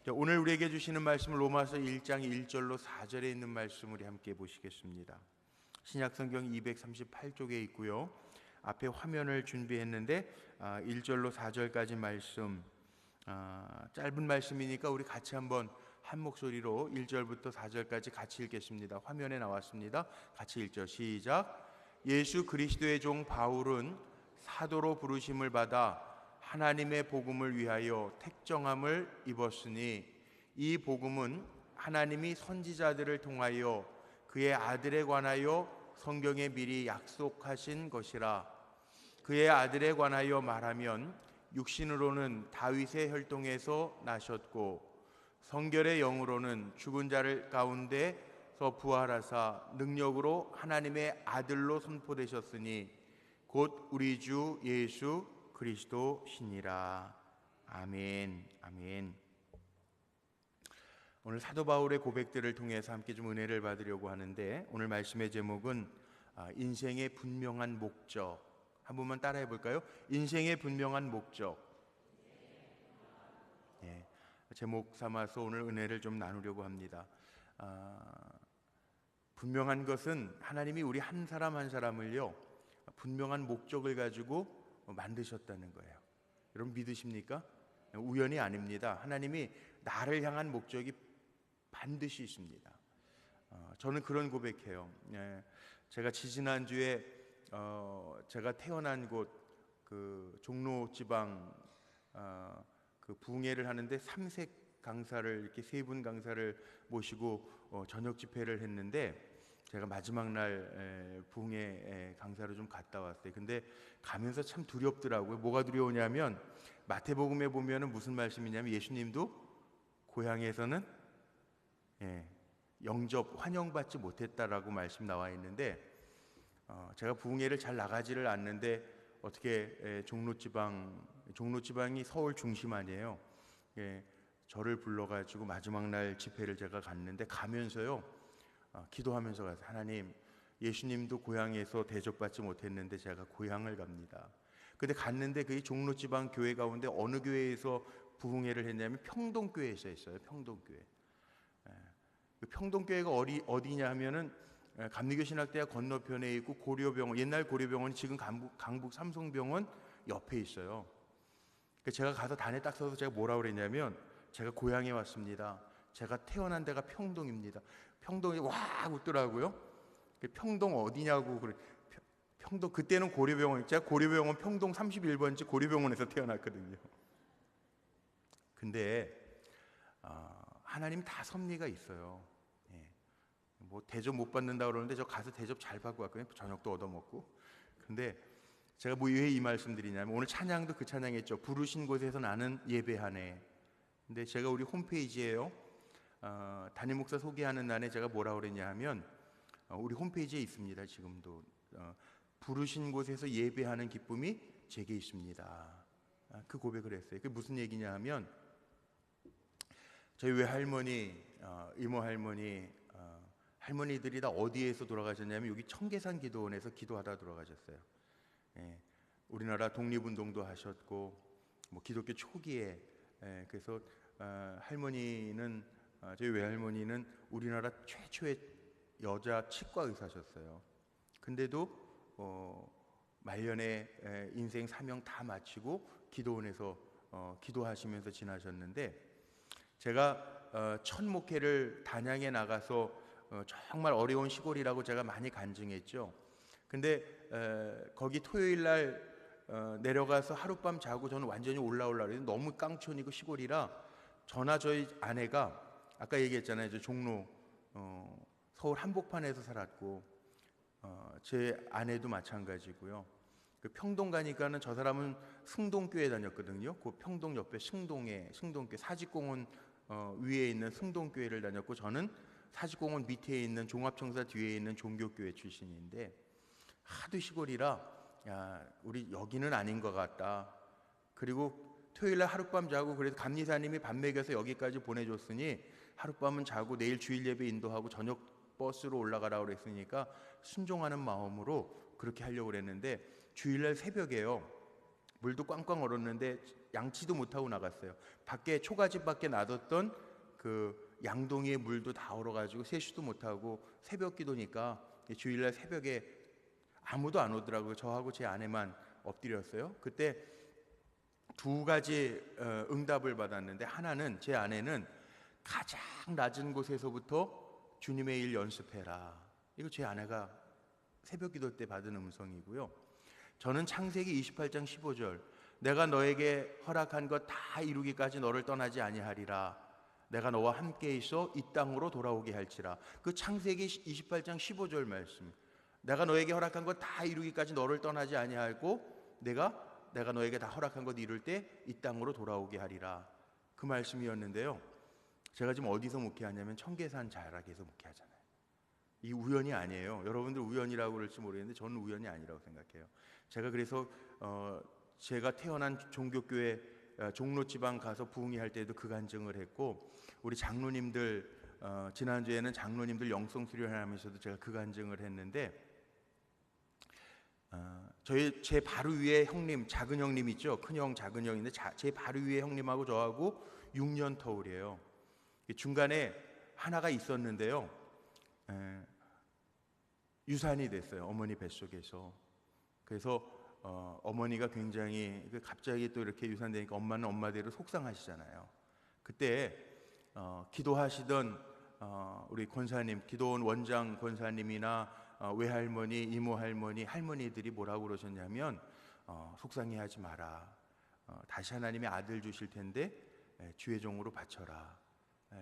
자, 오늘 우리에게 주시는 말씀은 로마서 1장 1절로 4절에 있는 말씀 우리 함께 보시겠습니다. 신약성경 238쪽에 있고요. 앞에 화면을 준비했는데 1절로 4절까지 말씀, 짧은 말씀이니까 우리 같이 한번 한 목소리로 1절부터 4절까지 같이 읽겠습니다. 화면에 나왔습니다. 같이 1절 시작. 예수 그리스도의 종 바울은 사도로 부르심을 받아 하나님의 복음을 위하여 택정함을 입었으니 이 복음은 하나님이 선지자들을 통하여 그의 아들에 관하여 성경에 미리 약속하신 것이라. 그의 아들에 관하여 말하면 육신으로는 다윗의 혈통에서 나셨고 성결의 영으로는 죽은 자를 가운데서 부활하사 능력으로 하나님의 아들로 선포되셨으니 곧 우리 주 예수 그리스도시니라. 아멘. 아멘. 오늘 사도 바울의 고백들을 통해서 함께 좀 은혜를 받으려고 하는데, 오늘 말씀의 제목은 인생의 분명한 목적. 한 번만 따라해 볼까요? 인생의 분명한 목적. 예, 제목 삼아서 오늘 은혜를 좀 나누려고 합니다. 분명한 것은 하나님이 우리 한 사람 한 사람을요, 분명한 목적을 가지고 만드셨다는 거예요. 여러분 믿으십니까? 우연이 아닙니다. 하나님이 나를 향한 목적이 반드시 있습니다. 저는 그런 고백해요. 제가 지지난주에 제가 태어난 곳 그 종로 지방 그 부흥회를 하는데 삼색 강사를 이렇게 세 분 강사를 모시고 저녁 집회를 했는데, 제가 마지막 날 부흥회 강사로 좀 갔다 왔어요. 근데 가면서 참 두렵더라고요. 뭐가 두려우냐면 마태복음에 보면은 무슨 말씀이냐면 예수님도 고향에서는 영접 환영받지 못했다라고 말씀 나와 있는데, 제가 부흥회를 잘 나가지를 않는데 어떻게 종로지방이 서울 중심 아니에요. 저를 불러가지고 마지막 날 집회를 제가 갔는데, 가면서요 기도하면서 가서 하나님, 예수님도 고향에서 대접받지 못했는데 제가 고향을 갑니다. 근데 갔는데 그게 종로지방 교회 가운데 어느 교회에서 부흥회를 했냐면 평동교회에서 했어요. 평동교회. 그 평동교회가 어디냐 하면은 감리교 신학대학 건너편에 있고 고려병원, 옛날 고려병원이 지금 강북 삼성병원 옆에 있어요. 제가 가서 단에 딱 서서 제가 뭐라고 그랬냐면, 제가 고향에 왔습니다. 제가 태어난 데가 평동입니다. 평동이 와 웃더라고요. 평동 어디냐고 그래. 평동, 그때는 고려병원, 제가 고려병원 평동 31번지 고려병원에서 태어났거든요. 근데 하나님 다 섭리가 있어요. 뭐 대접 못 받는다 그러는데 저 가서 대접 잘 받고 왔거든요. 저녁도 얻어먹고. 근데 제가 뭐 왜 이 말씀 드리냐면, 오늘 찬양도 그 찬양했죠. 부르신 곳에서 나는 예배하네. 근데 제가 우리 홈페이지에요, 담임 목사 소개하는 날에 제가 뭐라 그랬냐 하면, 우리 홈페이지에 있습니다. 지금도 부르신 곳에서 예배하는 기쁨이 제게 있습니다. 그 고백을 했어요. 그게 무슨 얘기냐 하면, 저희 외할머니, 이모 할머니, 할머니들이 다 어디에서 돌아가셨냐면 여기 청계산 기도원에서 기도하다 돌아가셨어요. 우리나라 독립운동도 하셨고 뭐 기독교 초기에, 그래서 할머니는, 저희 외할머니는 우리나라 최초의 여자 치과 의사셨어요. 근데도 말년에 인생 사명 다 마치고 기도원에서 기도하시면서 지나셨는데, 제가 첫 목회를 단양에 나가서 정말 어려운 시골이라고 제가 많이 간증했죠. 근데 거기 토요일 날 내려가서 하룻밤 자고 저는 완전히 올라오려고 했는데 너무 깡촌이고 시골이라 저희 아내가, 아까 얘기했잖아요. 저 종로 서울 한복판에서 살았고 제 아내도 마찬가지고요. 그 평동 가니까는 저 사람은 승동교회 다녔거든요. 그 평동 옆에 승동교회 사직공원 위에 있는 승동교회를 다녔고, 저는 사직공원 밑에 있는 종합청사 뒤에 있는 종교교회 출신인데, 하도 시골이라 야, 우리 여기는 아닌 것 같다. 그리고 토요일날 하룻밤 자고, 그래서 감리사님이 밥 먹여서 여기까지 보내줬으니 하룻밤은 자고 내일 주일 예배 인도하고 저녁 버스로 올라가라고 그랬으니까 순종하는 마음으로 그렇게 하려고 그랬는데, 주일날 새벽에요, 물도 꽝꽝 얼었는데 양치도 못하고 나갔어요. 밖에 초가집 밖에 놔뒀던 그 양동이의 물도 다 얼어가지고 세수도 못하고 새벽 기도니까 주일날 새벽에 아무도 안 오더라고요. 저하고 제 아내만 엎드렸어요. 그때 두 가지 응답을 받았는데, 하나는 제 아내는 가장 낮은 곳에서부터 주님의 일 연습해라. 이거 제 아내가 새벽 기도 때 받은 음성이고요. 저는 창세기 28장 15절, 내가 너에게 허락한 것 다 이루기까지 너를 떠나지 아니하리라. 내가 너와 함께 있어 이 땅으로 돌아오게 할지라. 그 창세기 28장 15절 말씀, 내가 너에게 허락한 것 다 이루기까지 너를 떠나지 아니하고 내가 너에게 다 허락한 것 이룰 때 이 땅으로 돌아오게 하리라. 그 말씀이었는데요. 제가 지금 어디서 목회하냐면 청계산 자락에서 목회하잖아요. 이 우연이 아니에요. 여러분들 우연이라고 그럴지 모르겠는데 저는 우연이 아니라고 생각해요. 제가 그래서 제가 태어난 종교교회 종로지방 가서 부흥회 할 때도 그 간증을 했고, 우리 장로님들 지난주에는 장로님들 영성 수련하면서도 제가 그 간증을 했는데, 제 바로 위에 형님, 작은 형님 있죠. 큰 형, 작은 형인데 제 바로 위에 형님하고 저하고 6년 터울이에요. 중간에 하나가 있었는데요. 유산이 됐어요. 어머니 뱃속에서. 그래서 어머니가 굉장히 갑자기 또 이렇게 유산되니까 엄마는 엄마대로 속상하시잖아요. 그때 기도하시던 우리 권사님, 기도원 원장 권사님이나 외할머니, 이모 할머니, 할머니들이 뭐라고 그러셨냐면 속상해하지 마라. 다시 하나님이 아들 주실 텐데 주의 종으로 바쳐라.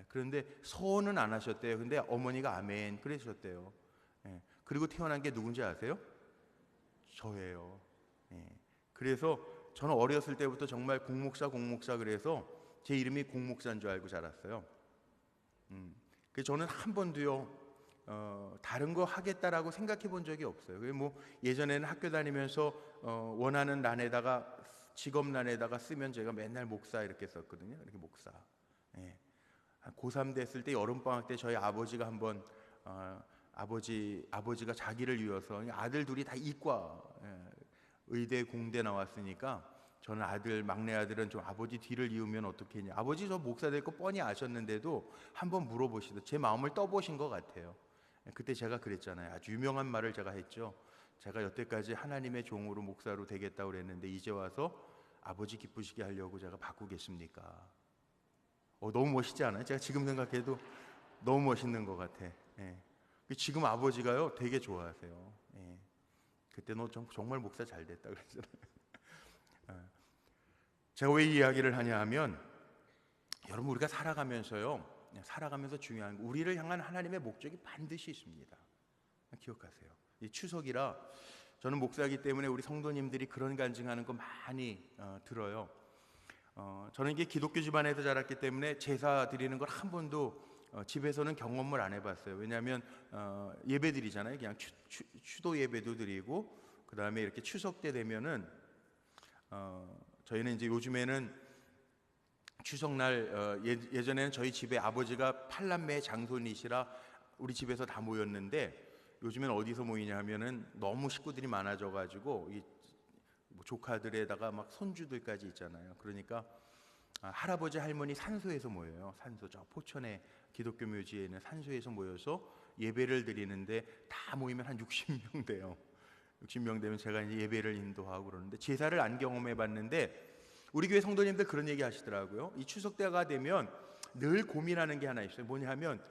그런데 소원은 안 하셨대요. 근데 어머니가 아멘 그러셨대요. 그리고 태어난 게 누군지 아세요? 저예요. 그래서 저는 어렸을 때부터 정말 공목사 그래서 제 이름이 공목사인 줄 알고 자랐어요. 그래서 저는 한 번도요 다른 거 하겠다라고 생각해 본 적이 없어요. 뭐 예전에는 학교 다니면서 원하는 란에다가 직업란에다가 쓰면 제가 맨날 목사 이렇게 썼거든요. 이렇게 목사. 고3 됐을 때 여름방학 때 저희 아버지가 한번 아버지가 자기를 위해서, 아들 둘이 다 이과 의대 공대 나왔으니까 저는 막내 아들은 좀 아버지 뒤를 이으면 어떻게 했냐, 아버지 저 목사 될 거 뻔히 아셨는데도 한번 물어보시더 제 마음을 떠보신 것 같아요. 그때 제가 그랬잖아요. 아주 유명한 말을 제가 했죠. 제가 여태까지 하나님의 종으로 목사로 되겠다고 그랬는데 이제 와서 아버지 기쁘시게 하려고 제가 바꾸겠습니까? 너무 멋있지 않아요? 제가 지금 생각해도 너무 멋있는 것 같아. 지금 아버지가요 되게 좋아하세요. 그때 너 정말 목사 잘 됐다 그랬잖아요. 제가 왜 이 이야기를 하냐 하면, 여러분 우리가 살아가면서 중요한 거, 우리를 향한 하나님의 목적이 반드시 있습니다. 기억하세요. 이 추석이라 저는 목사이기 때문에 우리 성도님들이 그런 간증하는 거 많이 들어요. 저는 이게 기독교 집안에서 자랐기 때문에 제사 드리는 걸 한 번도 집에서는 경험을 안 해봤어요. 왜냐하면 예배 드리잖아요. 그냥 추도 예배도 드리고, 그 다음에 이렇게 추석 때 되면은 저희는 이제 요즘에는 추석날 예전에는 저희 집에 아버지가 8남매 장손이시라 우리 집에서 다 모였는데, 요즘엔 어디서 모이냐 하면은 너무 식구들이 많아져가지고 뭐 조카들에다가 막 손주들까지 있잖아요. 그러니까 할아버지 할머니 산소에서 모여요. 산소, 저 포천에 기독교 묘지에 있는 산소에서 모여서 예배를 드리는데, 다 모이면 한 60명 돼요. 60명 되면 제가 이제 예배를 인도하고 그러는데, 제사를 안 경험해 봤는데 우리 교회 성도님들 그런 얘기 하시더라고요. 이 추석 때가 되면 늘 고민하는 게 하나 있어요. 뭐냐 하면,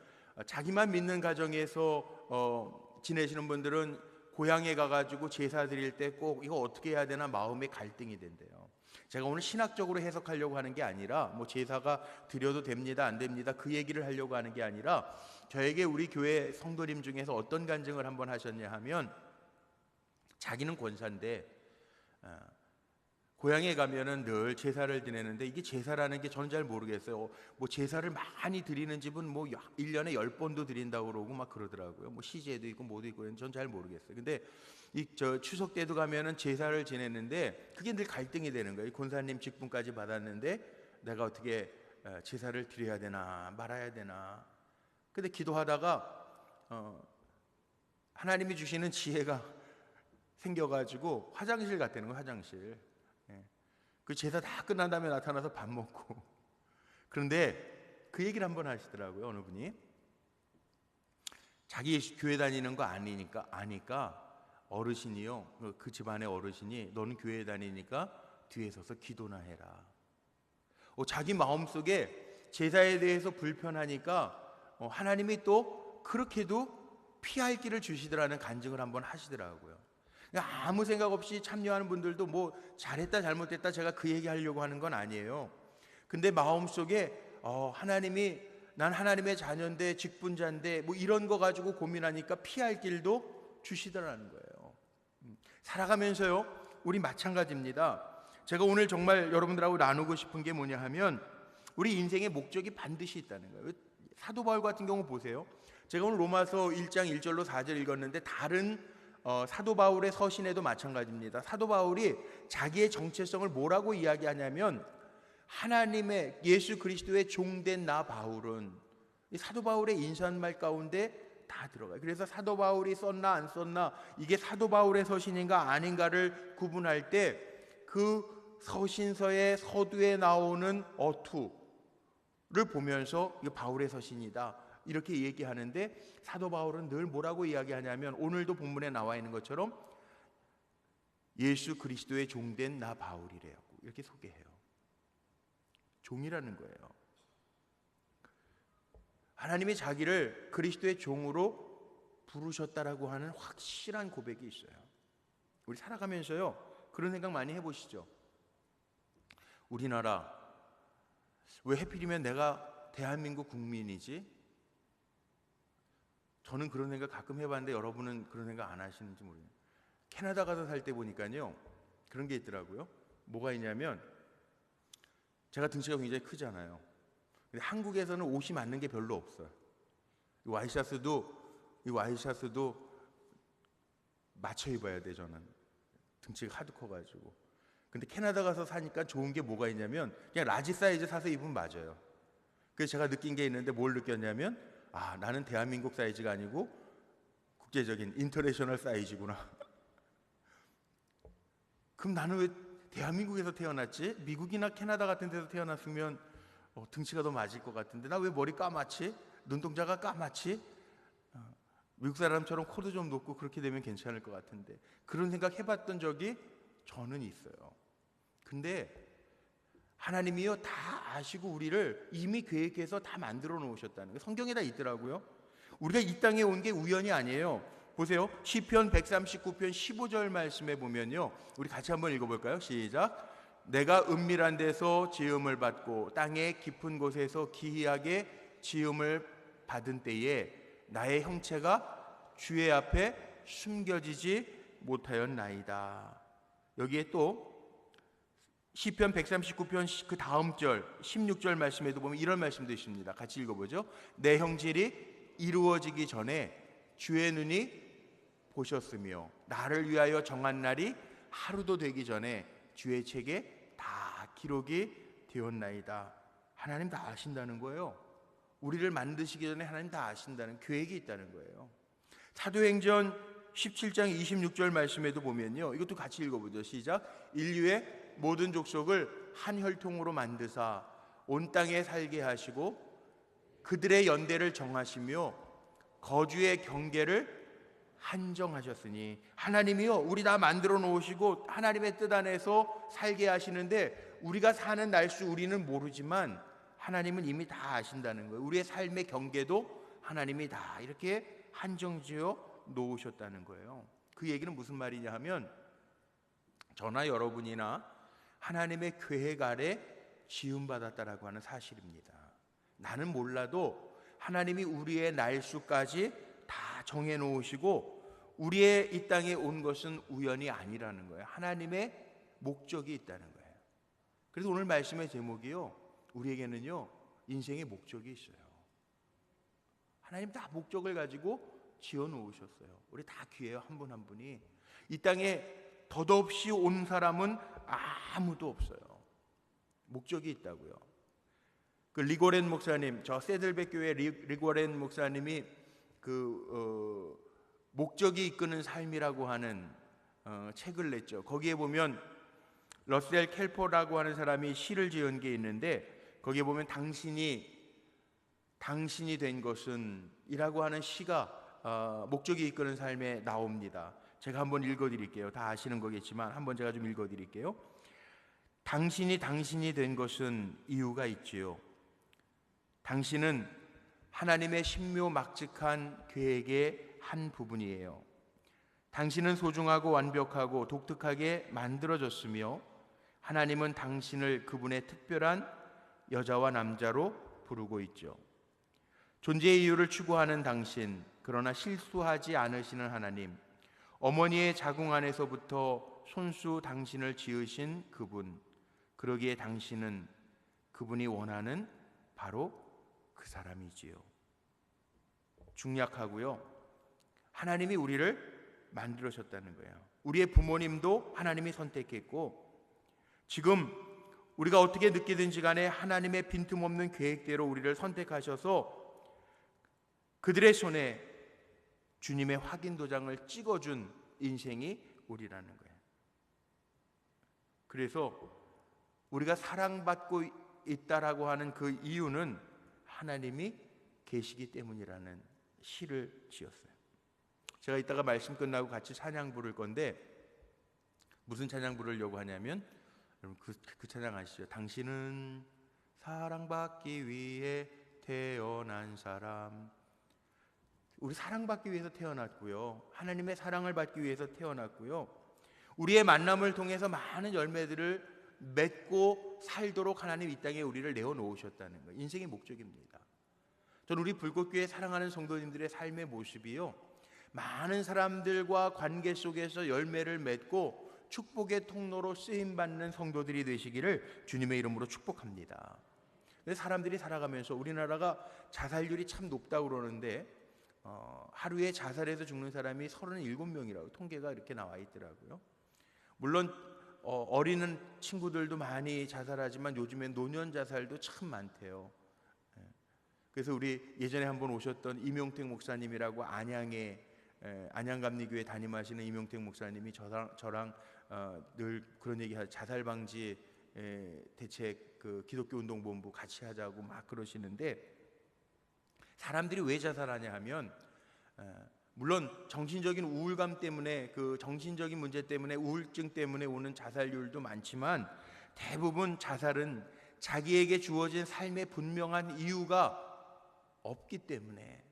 자기만 믿는 가정에서 지내시는 분들은 고향에 가가지고 제사 드릴 때 꼭 이거 어떻게 해야 되나 마음의 갈등이 된대요. 제가 오늘 신학적으로 해석하려고 하는 게 아니라, 뭐 제사가 드려도 됩니다 안 됩니다 그 얘기를 하려고 하는 게 아니라, 저에게 우리 교회 성도님 중에서 어떤 간증을 한번 하셨냐 하면, 자기는 권사인데 고향에 가면은 늘 제사를 지내는데, 이게 제사라는 게 저는 잘 모르겠어요. 뭐 제사를 많이 드리는 집은 뭐 1년에 10번도 드린다고 그러고 막 그러더라고요. 뭐 시제도 있고 뭐도 있고, 전 잘 모르겠어요. 근데 추석 때도 가면은 제사를 지내는데 그게 늘 갈등이 되는 거예요. 권사님 직분까지 받았는데 내가 어떻게 제사를 드려야 되나 말아야 되나. 근데 기도하다가 하나님이 주시는 지혜가 생겨가지고 화장실 갔다는 거예요. 화장실. 그 제사 다 끝난 다음에 나타나서 밥 먹고 그런데 그 얘기를 한번 하시더라고요. 어느 분이 자기 교회 다니는 거 아니까 어르신이요, 그 집안의 어르신이 너는 교회 다니니까 뒤에 서서 기도나 해라. 자기 마음속에 제사에 대해서 불편하니까 하나님이 또 그렇게도 피할 길을 주시더라는 간증을 한번 하시더라고요. 아무 생각 없이 참여하는 분들도 뭐 잘했다 잘못했다 제가 그 얘기 하려고 하는 건 아니에요. 근데 마음속에 하나님이 난 하나님의 자녀인데 직분자인데 뭐 이런 거 가지고 고민하니까 피할 길도 주시더라는 거예요. 살아가면서요, 우리 마찬가지입니다. 제가 오늘 정말 여러분들하고 나누고 싶은 게 뭐냐 하면 우리 인생의 목적이 반드시 있다는 거예요. 사도 바울 같은 경우 보세요. 제가 오늘 로마서 1장 1절로 4절 읽었는데 다른 사도 바울의 서신에도 마찬가지입니다. 사도 바울이 자기의 정체성을 뭐라고 이야기하냐면 하나님의 예수 그리스도의 종된 나 바울은, 이 사도 바울의 인사말 가운데 다 들어가요. 그래서 사도 바울이 썼나 안 썼나, 이게 사도 바울의 서신인가 아닌가를 구분할 때 그 서신서의 서두에 나오는 어투를 보면서 이게 바울의 서신이다 이렇게 얘기하는데, 사도 바울은 늘 뭐라고 이야기하냐면 오늘도 본문에 나와 있는 것처럼 예수 그리스도의 종된 나 바울이래요. 이렇게 소개해요. 종이라는 거예요. 하나님이 자기를 그리스도의 종으로 부르셨다라고 하는 확실한 고백이 있어요. 우리 살아가면서요, 그런 생각 많이 해보시죠. 우리나라 왜 하필이면 내가 대한민국 국민이지? 저는 그런 생각 가끔 해봤는데 여러분은 그런 생각 안 하시는지 모르겠어요. 캐나다 가서 살 때 보니까요, 그런 게 있더라고요. 뭐가 있냐면 제가 등치가 굉장히 크잖아요. 근데 한국에서는 옷이 맞는 게 별로 없어요. 이 와이셔츠도 맞춰 입어야 돼. 저는 등치가 하도 커가지고. 근데 캐나다 가서 사니까 좋은 게 뭐가 있냐면 그냥 라지 사이즈 사서 입으면 맞아요. 그래서 제가 느낀 게 있는데 뭘 느꼈냐면 나는 대한민국 사이즈가 아니고 국제적인 인터내셔널 사이즈구나. 그럼 나는 왜 대한민국에서 태어났지? 미국이나 캐나다 같은 데서 태어났으면 등치가 더 맞을 것 같은데 나 왜 머리 까맣지? 눈동자가 까맣지? 미국 사람처럼 코도 좀 높고 그렇게 되면 괜찮을 것 같은데, 그런 생각 해봤던 적이 저는 있어요. 근데 하나님이요 다 아시고 우리를 이미 계획해서 다 만들어 놓으셨다는 거 성경에 다 있더라고요. 우리가 이 땅에 온 게 우연이 아니에요. 보세요. 시편 139편 15절 말씀에 보면요, 우리 같이 한번 읽어볼까요? 시작. 내가 은밀한 데서 지음을 받고 땅의 깊은 곳에서 기이하게 지음을 받은 때에 나의 형체가 주의 앞에 숨겨지지 못하였나이다. 여기에 또 시편 139편 그 다음 절 16절 말씀에도 보면 이런 말씀도 있습니다. 같이 읽어보죠. 내 형질이 이루어지기 전에 주의 눈이 보셨으며 나를 위하여 정한 날이 하루도 되기 전에 주의 책에 다 기록이 되었나이다. 하나님 다 아신다는 거예요. 우리를 만드시기 전에 하나님 다 아신다는 계획이 있다는 거예요. 사도행전 17장 26절 말씀에도 보면요, 이것도 같이 읽어보죠. 시작. 인류의 모든 족속을 한 혈통으로 만드사 온 땅에 살게 하시고 그들의 연대를 정하시며 거주의 경계를 한정하셨으니, 하나님이요 우리 다 만들어 놓으시고 하나님의 뜻 안에서 살게 하시는데 우리가 사는 날수 우리는 모르지만 하나님은 이미 다 아신다는 거예요. 우리의 삶의 경계도 하나님이 다 이렇게 한정지어 놓으셨다는 거예요. 그 얘기는 무슨 말이냐 하면 저나 여러분이나 하나님의 계획 아래 지음받았다라고 하는 사실입니다. 나는 몰라도 하나님이 우리의 날수까지 다 정해놓으시고 우리의 이 땅에 온 것은 우연이 아니라는 거예요. 하나님의 목적이 있다는 거예요. 그래서 오늘 말씀의 제목이요, 우리에게는요 인생의 목적이 있어요. 하나님 다 목적을 가지고 지어놓으셨어요. 우리 다 귀해요. 한 분 한 분이. 이 땅에 덧없이 온 사람은 아무도 없어요. 목적이 있다고요. 그 리고렌 목사님, 저 세들백 교회 리고렌 목사님이 목적이 이끄는 삶이라고 하는 책을 냈죠. 거기에 보면 러셀 켈포라고 하는 사람이 시를 지은 게 있는데 거기에 보면 당신이 된 것은 이라고 하는 시가 목적이 이끄는 삶에 나옵니다. 제가 한번 읽어드릴게요. 다 아시는 거겠지만 한번 제가 좀 읽어드릴게요. 당신이 된 것은 이유가 있지요. 당신은 하나님의 신묘막측한 계획의 한 부분이에요. 당신은 소중하고 완벽하고 독특하게 만들어졌으며 하나님은 당신을 그분의 특별한 여자와 남자로 부르고 있죠. 존재의 이유를 추구하는 당신, 그러나 실수하지 않으시는 하나님, 어머니의 자궁 안에서부터 손수 당신을 지으신 그분, 그러기에 당신은 그분이 원하는 바로 그 사람이지요. 중약하고요. 하나님이 우리를 만들으셨다는 거예요. 우리의 부모님도 하나님이 선택했고, 지금 우리가 어떻게 느끼든지 간에 하나님의 빈틈없는 계획대로 우리를 선택하셔서 그들의 손에 주님의 확인 도장을 찍어준 인생이 우리라는 거예요. 그래서 우리가 사랑받고 있다라고 하는 그 이유는 하나님이 계시기 때문이라는 시를 지었어요. 제가 이따가 말씀 끝나고 같이 찬양 부를 건데 무슨 찬양 부르려고 하냐면 여러분 그 찬양 아시죠? 당신은 사랑받기 위해 태어난 사람. 우리 사랑받기 위해서 태어났고요. 하나님의 사랑을 받기 위해서 태어났고요. 우리의 만남을 통해서 많은 열매들을 맺고 살도록 하나님 이 땅에 우리를 내어놓으셨다는 거예요. 인생의 목적입니다. 저는 우리 불꽃교회 사랑하는 성도님들의 삶의 모습이요, 많은 사람들과 관계 속에서 열매를 맺고 축복의 통로로 쓰임받는 성도들이 되시기를 주님의 이름으로 축복합니다. 사람들이 살아가면서 우리나라가 자살률이 참 높다고 그러는데 하루에 자살해서 죽는 사람이 37명이라고 통계가 이렇게 나와 있더라고요. 물론 어린 친구들도 많이 자살하지만 요즘엔 노년 자살도 참 많대요. 그래서 우리 예전에 한번 오셨던 이명택 목사님이라고 안양감리교회 담임하시는 이명택 목사님이 저랑 늘 그런 얘기하죠. 자살 방지 대책 그 기독교 운동본부 같이 하자고 막 그러시는데, 사람들이 왜 자살하냐 하면 물론 정신적인 우울감 때문에, 그 정신적인 문제 때문에, 우울증 때문에 오는 자살률도 많지만 대부분 자살은 자기에게 주어진 삶의 분명한 이유가 없기 때문에,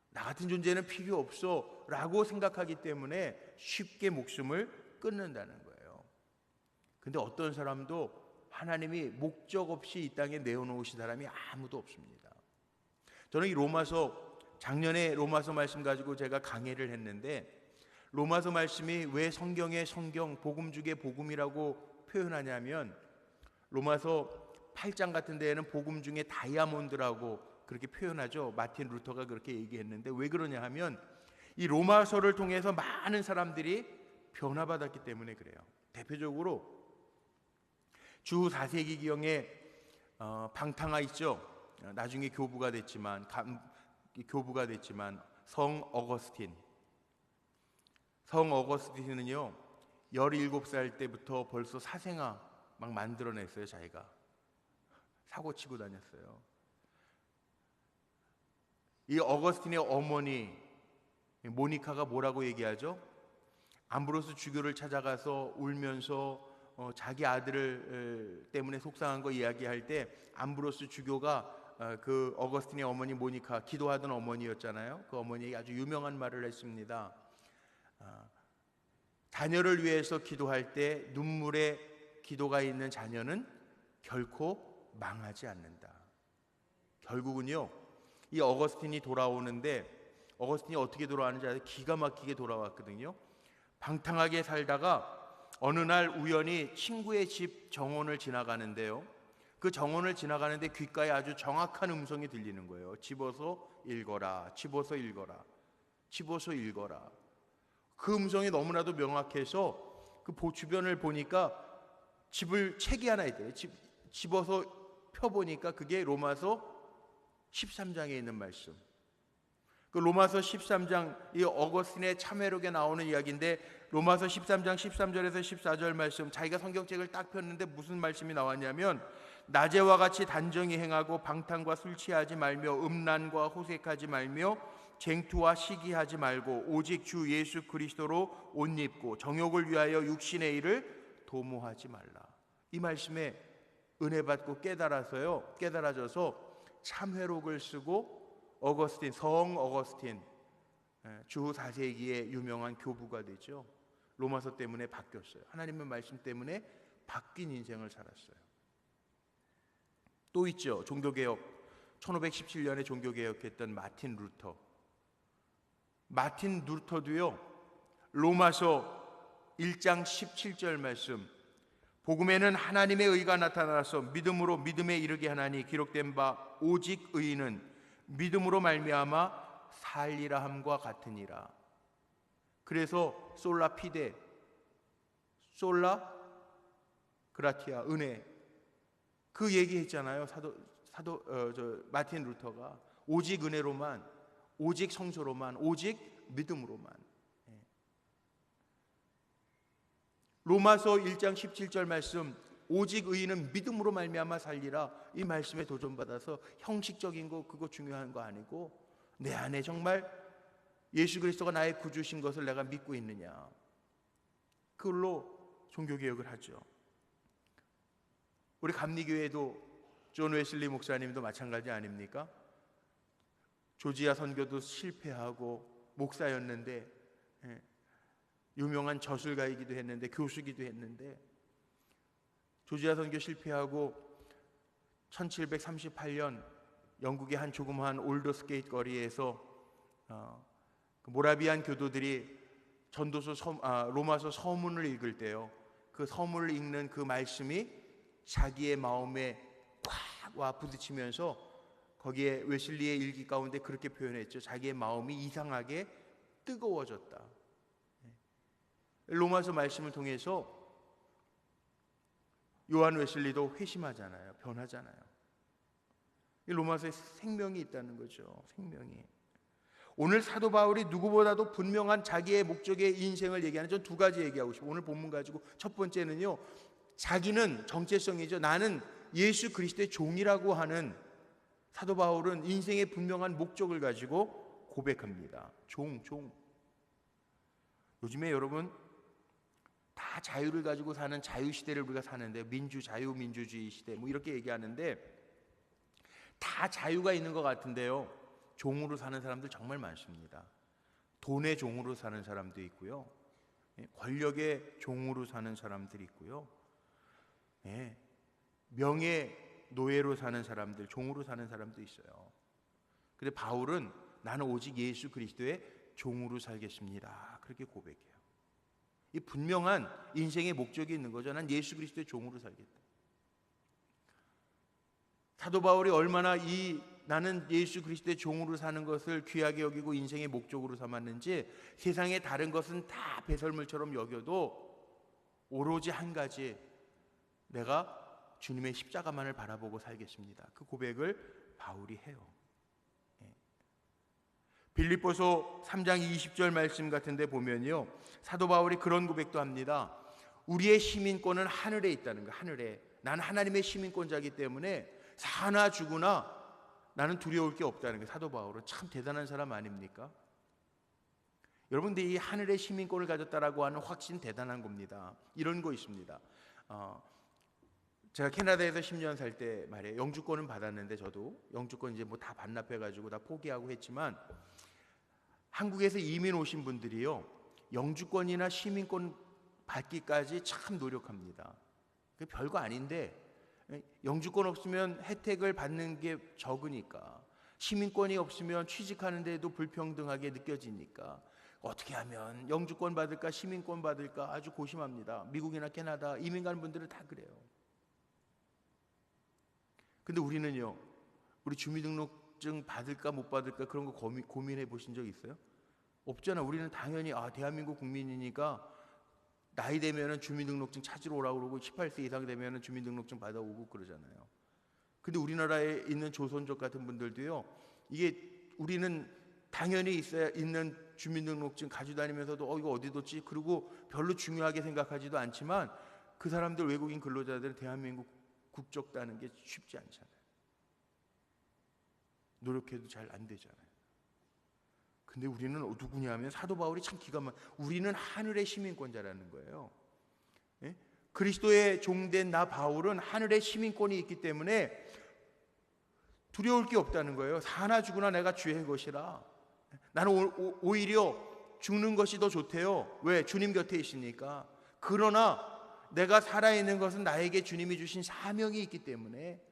나 같은 존재는 필요 없어 라고 생각하기 때문에 쉽게 목숨을 끊는다는 거예요. 근데 어떤 사람도 하나님이 목적 없이 이 땅에 내어놓으신 사람이 아무도 없습니다. 저는 이 작년에 로마서 말씀 가지고 제가 강해를 했는데, 로마서 말씀이 왜 성경의 성경, 복음 중에 복음이라고 표현하냐면, 로마서 8장 같은 데에는 복음 중에 다이아몬드라고 그렇게 표현하죠. 마틴 루터가 그렇게 얘기했는데, 왜 그러냐 하면 이 로마서를 통해서 많은 사람들이 변화받았기 때문에 그래요. 대표적으로 주 4세기경에 방탕아 있죠. 나중에 교부가 됐지만 성 어거스틴은요 17살 때부터 벌써 사생아 막 만들어냈어요. 자기가 사고치고 다녔어요. 이 어거스틴의 어머니 모니카가 뭐라고 얘기하죠? 암브로스 주교를 찾아가서 울면서 자기 아들을 때문에 속상한 거 이야기할 때, 암브로스 주교가 그 어거스틴의 어머니 모니카, 기도하던 어머니였잖아요. 그 어머니에게 아주 유명한 말을 했습니다. 자녀를 위해서 기도할 때 눈물에 기도가 있는 자녀는 결코 망하지 않는다. 결국은요, 이 어거스틴이 돌아오는데, 어거스틴이 어떻게 돌아왔는지 아주 기가 막히게 돌아왔거든요. 방탕하게 살다가 어느 날 우연히 친구의 집 정원을 지나가는데요, 그 정원을 지나가는데 귓가에 아주 정확한 음성이 들리는 거예요. 집어서 읽어라, 집어서 읽어라, 집어서 읽어라. 그 음성이 너무나도 명확해서 그 주변을 보니까 책이 하나 있대요. 집어서 펴보니까 그게 로마서 13장에 있는 말씀. 그 로마서 13장, 이 어거스틴의 참회록에 나오는 이야기인데, 로마서 13장 13절에서 14절 말씀, 자기가 성경책을 딱 폈는데 무슨 말씀이 나왔냐면, 낮에와 같이 단정히 행하고 방탕과 술 취하지 말며 음란과 호색하지 말며 쟁투와 시기하지 말고 오직 주 예수 그리스도로 옷 입고 정욕을 위하여 육신의 일을 도모하지 말라. 이 말씀에 은혜 받고 깨달아져서 참회록을 쓰고 성 어거스틴, 주 4세기의 유명한 교부가 되죠. 로마서 때문에 바뀌었어요. 하나님의 말씀 때문에 바뀐 인생을 살았어요. 또 있죠. 종교개혁, 1517년에 종교개혁했던 마틴 루터도요, 로마서 1장 17절 말씀, 복음에는 하나님의 의가 나타나서 믿음으로 믿음에 이르게 하나니 기록된 바 오직 의인은 믿음으로 말미암아 살리라 함과 같으니라. 그래서 솔라 피데, 솔라 그라티아, 은혜, 그 얘기했잖아요. 마틴 루터가 오직 은혜로만, 오직 성소로만, 오직 믿음으로만. 로마서 1장 17절 말씀, 오직 의인은 믿음으로 말미암아 살리라. 이 말씀에 도전받아서 형식적인 거 그거 중요한 거 아니고 내 안에 정말 예수 그리스도가 나의 구주신 것을 내가 믿고 있느냐, 그걸로 종교개혁을 하죠. 우리 감리교회도 존 웨슬리 목사님도 마찬가지 아닙니까? 조지아 선교도 실패하고 목사였는데, 유명한 저술가이기도 했는데, 교수기도 했는데, 조지아 선교 실패하고 1738년 영국의 한 조그마한 올더스게이트 거리에서 모라비안 교도들이 로마서 서문을 읽을 때요, 그 서문을 읽는 그 말씀이 자기의 마음에 꽉 와 부딪히면서 거기에 웨슬리의 일기 가운데 그렇게 표현했죠. 자기의 마음이 이상하게 뜨거워졌다. 로마서 말씀을 통해서 요한 웨슬리도 회심하잖아요. 변하잖아요. 이 로마서에 생명이 있다는 거죠. 생명이. 오늘 사도 바울이 누구보다도 분명한 자기의 목적의 인생을 얘기하는, 전 두 가지 얘기하고 싶어요. 오늘 본문 가지고 첫 번째는요, 자기는 정체성이죠. 나는 예수 그리스도의 종이라고 하는 사도 바울은 인생의 분명한 목적을 가지고 고백합니다. 종. 요즘에 여러분 다 자유를 가지고 사는 자유시대를 우리가 사는데, 자유민주주의 시대 뭐 이렇게 얘기하는데, 다 자유가 있는 것 같은데요, 종으로 사는 사람들 정말 많습니다. 돈의 종으로 사는 사람도 있고요, 권력의 종으로 사는 사람들이 있고요, 명예 노예로 사는 사람들, 종으로 사는 사람도 있어요. 근데 바울은 나는 오직 예수 그리스도의 종으로 살겠습니다, 그렇게 고백해요. 이 분명한 인생의 목적이 있는 거죠. 난 예수 그리스도의 종으로 살겠다. 사도 바울이 얼마나 나는 예수 그리스도의 종으로 사는 것을 귀하게 여기고 인생의 목적으로 삼았는지, 세상의 다른 것은 다 배설물처럼 여겨도 오로지 한 가지, 내가 주님의 십자가만을 바라보고 살겠습니다, 그 고백을 바울이 해요. 빌립보서 3장 20절 말씀 같은데 보면요, 사도 바울이 그런 고백도 합니다. 우리의 시민권은 하늘에 있다는 거예요. 하늘에. 나는 하나님의 시민권자이기 때문에 사나 죽으나 나는 두려울 게 없다는 거예요. 사도 바울은 참 대단한 사람 아닙니까? 여러분들이 이 하늘의 시민권을 가졌다라고 하는 확신 대단한 겁니다. 이런 거 있습니다. 제가 캐나다에서 10년 살 때 말이에요, 영주권은 받았는데, 저도 영주권 이제 뭐 다 반납해가지고 다 포기하고 했지만, 한국에서 이민 오신 분들이요, 영주권이나 시민권 받기까지 참 노력합니다. 그 별거 아닌데, 영주권 없으면 혜택을 받는 게 적으니까, 시민권이 없으면 취직하는 데도 불평등하게 느껴지니까 어떻게 하면 영주권 받을까 시민권 받을까 아주 고심합니다. 미국이나 캐나다 이민 가는 분들은 다 그래요. 근데 우리는요, 우리 주민등록증 받을까 못 받을까 그런 거 고민해 보신 적 있어요? 없잖아. 우리는 당연히 대한민국 국민이니까 나이 되면은 주민등록증 찾으러 오라고 그러고 18세 이상 되면은 주민등록증 받아오고 그러잖아요. 근데 우리나라에 있는 조선족 같은 분들도요, 이게 우리는 당연히 있어야 있는 주민등록증 가지고 다니면서도 이거 어디 뒀지? 그리고 별로 중요하게 생각하지도 않지만 그 사람들, 외국인 근로자들은 대한민국 국적 따는 게 쉽지 않잖아요. 노력해도 잘 안 되잖아요. 근데 우리는 누구냐 하면 사도 바울이 참 기가 막, 우리는 하늘의 시민권자라는 거예요. 예? 그리스도의 종된 나 바울은 하늘의 시민권이 있기 때문에 두려울 게 없다는 거예요. 사나 죽으나 내가 주의 것이라. 나는 오히려 죽는 것이 더 좋대요. 왜? 주님 곁에 있으니까. 그러나 내가 살아있는 것은 나에게 주님이 주신 사명이 있기 때문에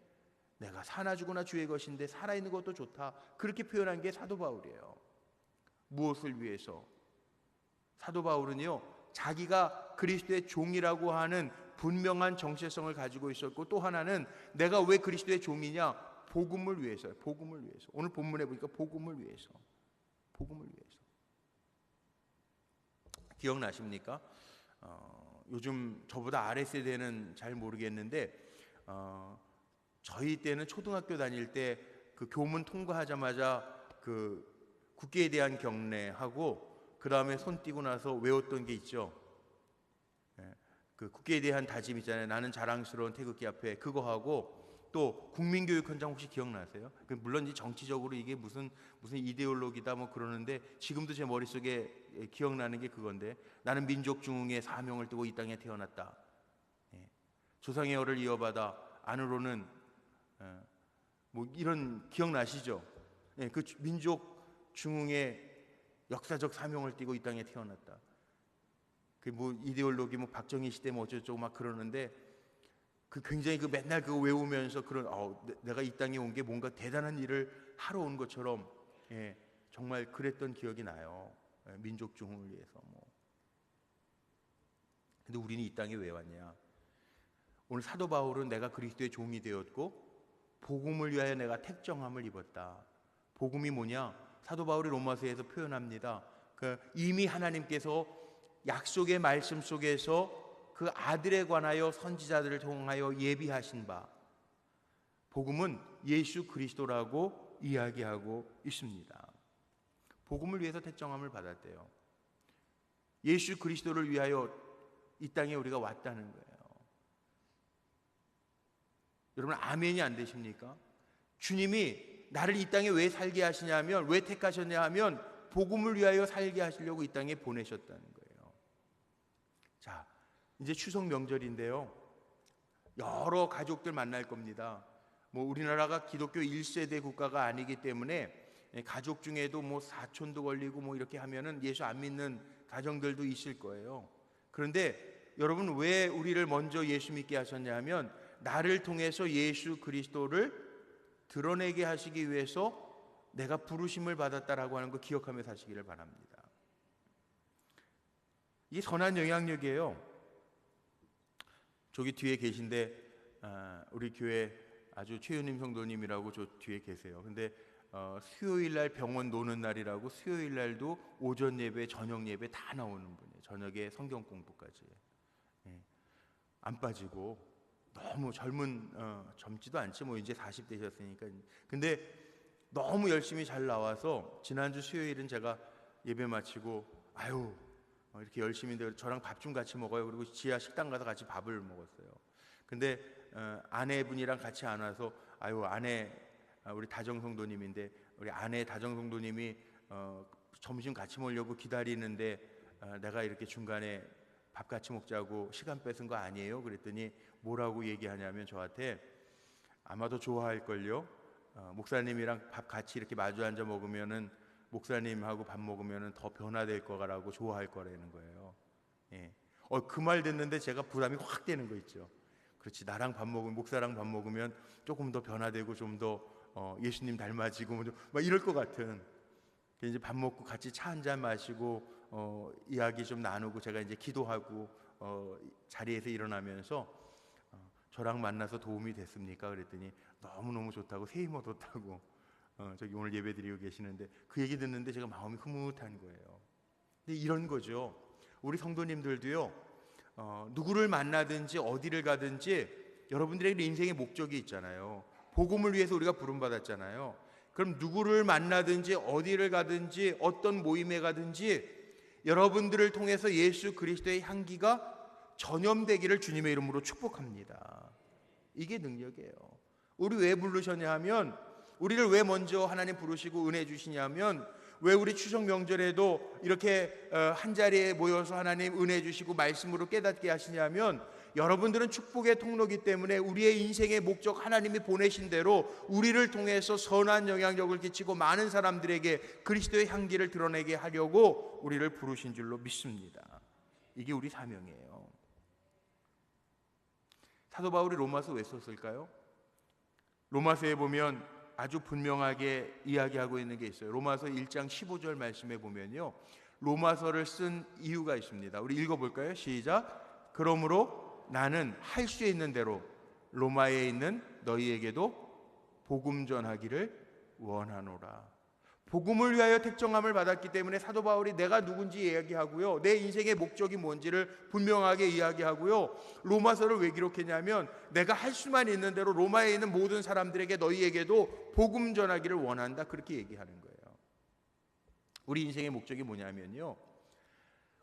내가 사나 죽으나 주의 것인데 살아있는 것도 좋다. 그렇게 표현한 게 사도 바울이에요. 무엇을 위해서? 사도 바울은요, 자기가 그리스도의 종이라고 하는 분명한 정체성을 가지고 있었고, 또 하나는 내가 왜 그리스도의 종이냐? 복음을 위해서요. 복음을 위해서. 오늘 본문에 보니까 복음을 위해서. 복음을 위해서. 기억나십니까? 요즘 저보다 아래 세대는 잘 모르겠는데 저희 때는 초등학교 다닐 때 그 교문 통과하자마자 그 국기에 대한 경례하고 그 다음에 손 띄고 나서 외웠던 게 있죠. 그 국기에 대한 다짐 있잖아요. 나는 자랑스러운 태극기 앞에, 그거 하고 또 국민교육헌장 혹시 기억나세요? 물론 이 정치적으로 이게 무슨 이데올로기다 뭐 그러는데 지금도 제 머릿속에 기억나는 게 그건데, 나는 민족 중흥의 사명을 띠고 이 땅에 태어났다. 조상의 열을 이어받아 안으로는 뭐 이런 기억나시죠? 그 민족 중흥의 역사적 사명을 띠고 이 땅에 태어났다. 그 뭐 이데올로기 뭐 박정희 시대 뭐 어쩌고 막 그러는데 그 굉장히 그 맨날 그거 외우면서 그런 내가 이 땅에 온 게 뭔가 대단한 일을 하러 온 것처럼 정말 그랬던 기억이 나요. 민족 중흥을 위해서 뭐. 근데 우리는 이 땅에 왜 왔냐? 오늘 사도 바울은 내가 그리스도의 종이 되었고 복음을 위하여 내가 택정함을 입었다. 복음이 뭐냐? 사도 바울이 로마서에서 표현합니다. 이미 하나님께서 약속의 말씀 속에서 그 아들에 관하여 선지자들을 통하여 예비하신 바, 복음은 예수 그리스도라고 이야기하고 있습니다. 복음을 위해서 택정함을 받았대요. 예수 그리스도를 위하여 이 땅에 우리가 왔다는 거예요. 여러분 아멘이 안 되십니까? 주님이 나를 이 땅에 왜 살게 하시냐면, 왜 택하셨냐 하면 복음을 위하여 살게 하시려고 이 땅에 보내셨다는 거예요. 자, 이제 추석 명절인데요, 여러 가족들 만날 겁니다. 뭐 우리나라가 기독교 1세대 국가가 아니기 때문에 가족 중에도 뭐 사촌도 걸리고 뭐 이렇게 하면은 예수 안 믿는 가정들도 있을 거예요. 그런데 여러분, 왜 우리를 먼저 예수 믿게 하셨냐 하면 나를 통해서 예수 그리스도를 드러내게 하시기 위해서 내가 부르심을 받았다라고 하는 거 기억하며 사시기를 바랍니다. 이게 선한 영향력이에요. 저기 뒤에 계신데 우리 교회 아주 최윤임 성도님이라고 저 뒤에 계세요. 근데 수요일 날 병원 노는 날이라고 수요일 날도 오전 예배, 저녁 예배 다 나오는 분이에요. 저녁에 성경 공부까지. 안 빠지고 너무 젊지도 않지 뭐 이제 40대셨으니까. 근데 너무 열심히 잘 나와서 지난주 수요일은 제가 예배 마치고 이렇게 열심히 저랑 밥 좀 같이 먹어요. 그리고 지하 식당 가서 같이 밥을 먹었어요. 근데 아내분이랑 같이 안 와서 우리 다정 성도님인데 우리 아내 다정 성도님이 점심 같이 먹으려고 기다리는데 내가 이렇게 중간에 밥 같이 먹자고 시간 뺏은 거 아니에요? 그랬더니 뭐라고 얘기하냐면 저한테 아마도 좋아할걸요. 목사님이랑 밥 같이 이렇게 마주 앉아 먹으면은 목사님하고 밥 먹으면은 더 변화될 거라고 좋아할 거라는 거예요. 그 말 듣는데 제가 부담이 확 되는 거 있죠. 그렇지, 나랑 밥 먹으면, 목사랑 밥 먹으면 조금 더 변화되고 좀 더 예수님 닮아지고 막 이럴 것 같은. 이제 밥 먹고 같이 차 한 잔 마시고 이야기 좀 나누고 제가 이제 기도하고 자리에서 일어나면서 저랑 만나서 도움이 됐습니까? 그랬더니 너무너무 좋다고, 새 힘 얻었다고 저기 오늘 예배 드리고 계시는데 그 얘기 듣는데 제가 마음이 흐뭇한 거예요. 근데 이런 거죠. 우리 성도님들도요, 누구를 만나든지 어디를 가든지 여러분들에게 인생의 목적이 있잖아요. 복음을 위해서 우리가 부름받았잖아요. 그럼 누구를 만나든지 어디를 가든지 어떤 모임에 가든지 여러분들을 통해서 예수 그리스도의 향기가 전염되기를 주님의 이름으로 축복합니다. 이게 능력이에요. 우리 왜 부르셨냐 하면, 우리를 왜 먼저 하나님 부르시고 은혜 주시냐 하면, 왜 우리 추석 명절에도 이렇게 한 자리에 모여서 하나님 은혜 주시고 말씀으로 깨닫게 하시냐면, 여러분들은 축복의 통로이기 때문에 우리의 인생의 목적, 하나님이 보내신 대로 우리를 통해서 선한 영향력을 끼치고 많은 사람들에게 그리스도의 향기를 드러내게 하려고 우리를 부르신 줄로 믿습니다. 이게 우리 사명이에요. 사도 바울이 로마서 왜 썼을까요? 로마서에 보면 아주 분명하게 이야기하고 있는 게 있어요. 로마서 1장 15절 말씀에 보면요, 로마서를 쓴 이유가 있습니다. 우리 읽어볼까요? 시작. 그러므로 나는 할 수 있는 대로 로마에 있는 너희에게도 복음 전하기를 원하노라. 복음을 위하여 택정함을 받았기 때문에 사도 바울이 내가 누군지 이야기하고요, 내 인생의 목적이 뭔지를 분명하게 이야기하고요, 로마서를 왜 기록했냐면 내가 할 수만 있는 대로 로마에 있는 모든 사람들에게 너희에게도 복음 전하기를 원한다, 그렇게 얘기하는 거예요. 우리 인생의 목적이 뭐냐면요,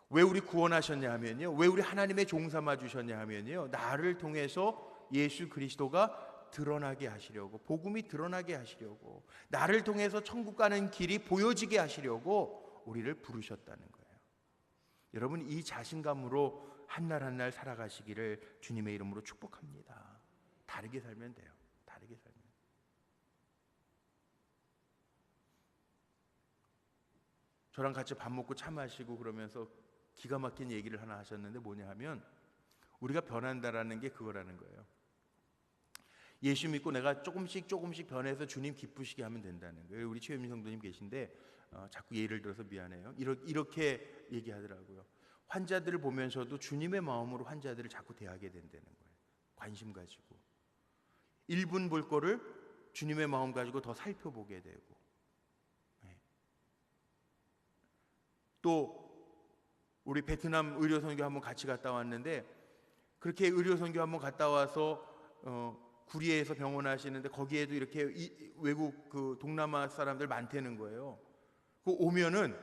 왜 우리 구원하셨냐 하면요, 왜 우리 하나님의 종 삼아 주셨냐 하면요, 나를 통해서 예수 그리스도가 드러나게 하시려고, 복음이 드러나게 하시려고, 나를 통해서 천국 가는 길이 보여지게 하시려고 우리를 부르셨다는 거예요. 여러분, 이 자신감으로 한날 한날 살아가시기를 주님의 이름으로 축복합니다. 다르게 살면 돼요. 다르게 살면. 저랑 같이 밥 먹고 차 마시고 그러면서 기가 막힌 얘기를 하나 하셨는데, 뭐냐 하면 우리가 변한다라는 게 그거라는 거예요. 예수 믿고 내가 조금씩 변해서 주님 기쁘시게 하면 된다는 거예요. 우리 최현민 성도님 계신데 자꾸 예를 들어서 미안해요. 이렇게 얘기하더라고요. 환자들을 보면서도 주님의 마음으로 환자들을 자꾸 대하게 된다는 거예요. 관심 가지고 1분 볼 거를 주님의 마음 가지고 더 살펴보게 되고, 또 우리 베트남 의료 선교 한번 같이 갔다 왔는데, 그렇게 의료 선교 한번 갔다 와서 구리에서 병원 하시는데 거기에도 이렇게 외국 그 동남아 사람들 많다는 거예요. 그 오면은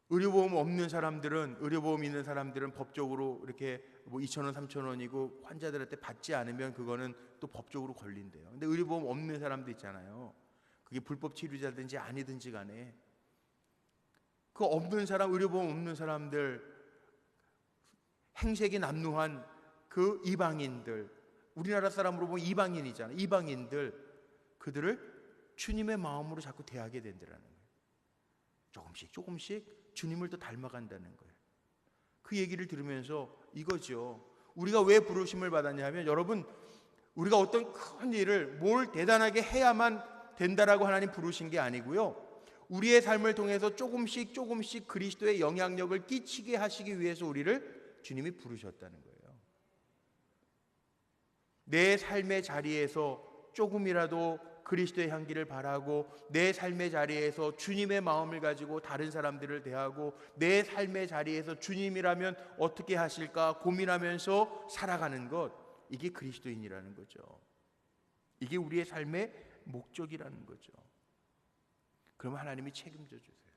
의료보험 없는 사람들은, 의료보험 있는 사람들은 법적으로 이렇게 뭐 2,000원, 3,000원이고 환자들한테 받지 않으면 그거는 또 법적으로 걸린대요. 근데 의료보험 없는 사람도 있잖아요. 그게 불법 치료자든지 아니든지 간에 그 없는 사람, 의료보험 없는 사람들, 행색이 남루한 그 이방인들, 우리나라 사람으로 보면 이방인이잖아요. 이방인들, 그들을 주님의 마음으로 자꾸 대하게 된다는 거예요. 조금씩 주님을 더 닮아간다는 거예요. 그 얘기를 들으면서 이거죠. 우리가 왜 부르심을 받았냐 하면, 여러분, 우리가 어떤 큰 일을 뭘 대단하게 해야만 된다라고 하나님 부르신 게 아니고요, 우리의 삶을 통해서 조금씩 그리스도의 영향력을 끼치게 하시기 위해서 우리를 주님이 부르셨다는 거예요. 내 삶의 자리에서 조금이라도 그리스도의 향기를 바라고, 내 삶의 자리에서 주님의 마음을 가지고 다른 사람들을 대하고, 내 삶의 자리에서 주님이라면 어떻게 하실까 고민하면서 살아가는 것, 이게 그리스도인이라는 거죠. 이게 우리의 삶의 목적이라는 거죠. 그러면 하나님이 책임져 주세요.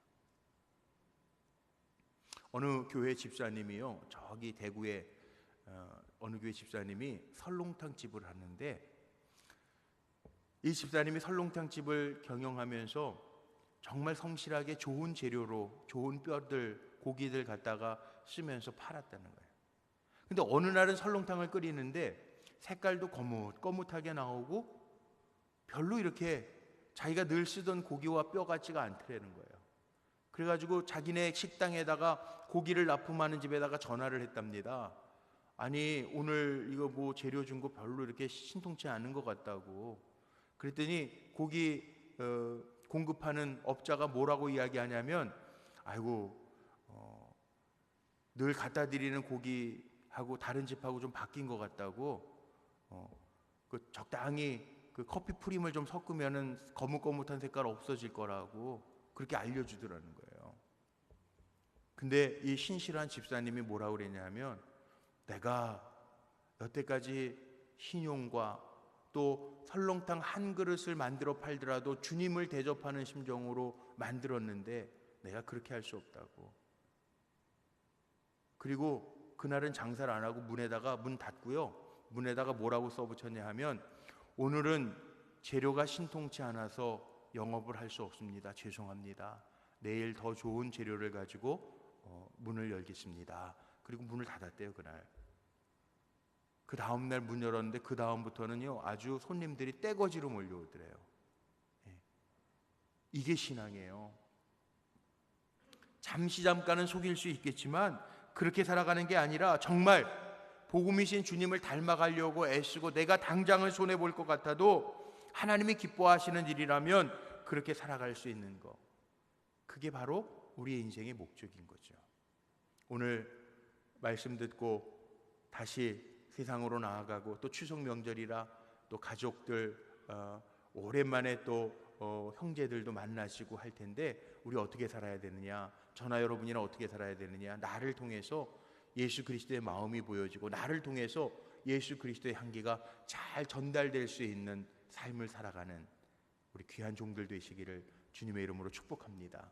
어느 교회 집사님이요, 저기 대구에 어느 교회 집사님이 설렁탕 집을 하는데, 이 집사님이 설렁탕 집을 경영하면서 정말 성실하게 좋은 재료로 좋은 뼈들, 고기들 갖다가 쓰면서 팔았다는 거예요. 근데 어느 날은 설렁탕을 끓이는데 색깔도 거뭇하게 나오고 별로 이렇게 자기가 늘 쓰던 고기와 뼈 같지가 않더라는 거예요. 그래가지고 자기네 식당에다가 고기를 납품하는 집에다가 전화를 했답니다. 아니, 오늘 이거 뭐 재료 준 거 별로 이렇게 신통치 않은 것 같다고. 그랬더니 고기 공급하는 업자가 뭐라고 이야기하냐면, 아이고, 늘 갖다 드리는 고기하고 다른 집하고 좀 바뀐 것 같다고, 그 적당히 그 커피 프림을 좀 섞으면은 거뭇거뭇한 색깔 없어질 거라고 그렇게 알려주더라는 거예요. 근데 이 신실한 집사님이 뭐라고 그랬냐면, 내가 여태까지 신용과 또 설렁탕 한 그릇을 만들어 팔더라도 주님을 대접하는 심정으로 만들었는데 내가 그렇게 할 수 없다고. 그리고 그날은 장사를 안 하고 문에다가 문 닫고요. 문에다가 뭐라고 써붙였냐 하면 오늘은 재료가 신통치 않아서 영업을 할 수 없습니다. 죄송합니다. 내일 더 좋은 재료를 가지고 문을 열겠습니다. 그리고 문을 닫았대요, 그날. 그 다음날 문 열었는데 그 다음부터는요 아주 손님들이 떼거지로 몰려오더래요. 이게 신앙이에요. 잠깐은 속일 수 있겠지만 그렇게 살아가는 게 아니라 정말 복음이신 주님을 닮아가려고 애쓰고 내가 당장을 손해볼 것 같아도 하나님이 기뻐하시는 일이라면 그렇게 살아갈 수 있는 것, 그게 바로 우리의 인생의 목적인 거죠. 오늘 말씀 듣고 다시 세상으로 나아가고 또 추석 명절이라 또 가족들 오랜만에 또 형제들도 만나시고 할 텐데 우리 어떻게 살아야 되느냐, 저나 여러분이나 어떻게 살아야 되느냐, 나를 통해서 예수 그리스도의 마음이 보여지고 나를 통해서 예수 그리스도의 향기가 잘 전달될 수 있는 삶을 살아가는 우리 귀한 종들 되시기를 주님의 이름으로 축복합니다.